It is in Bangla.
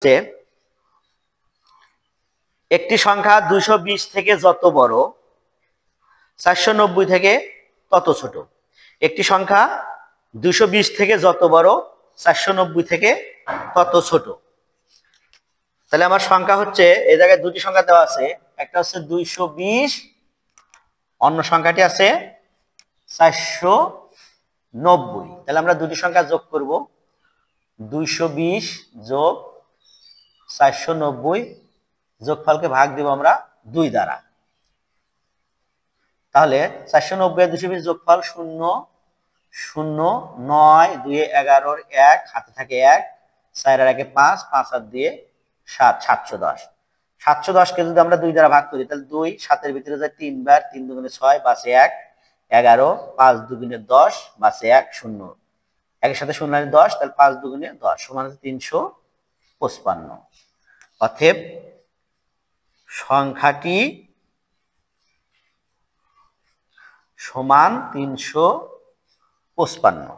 যে একটি সংখ্যা 220 থেকে যত বড় 490 থেকে তত ছোট। একটি সংখ্যা 220 থেকে যত বড় 490 থেকে তত ছোট। তাহলে আমার সংখ্যা হচ্ছে, এই জায়গায় দুটি সংখ্যা দেওয়া আছে, একটা হচ্ছে 220, অন্য সংখ্যাটি আছে 490। তাহলে আমরা দুটি সংখ্যা যোগ করব, 220 যোগ 490, যোগফলকে ভাগ দিব আমরা 2 দ্বারা। তাহলে 490 আর 220 যোগফল 0 0 9 2 11 1 হাতে থাকে 1 4 আর 1 5 5 আর 2 7 710। 710 কে যদি আমরা 2 দ্বারা ভাগ করি তাহলে 2 7 এর ভিতরে যায় 3 বার, 3 দুগুণে 6 বাঁচে 1 11, 5 দুগুণে 10 বাঁচে 1 0, একের সাথে 0 মানে 10, তাহলে 5 দুগুণে 10 সমান 355। অতএব সংখ্যাটি সমান 355।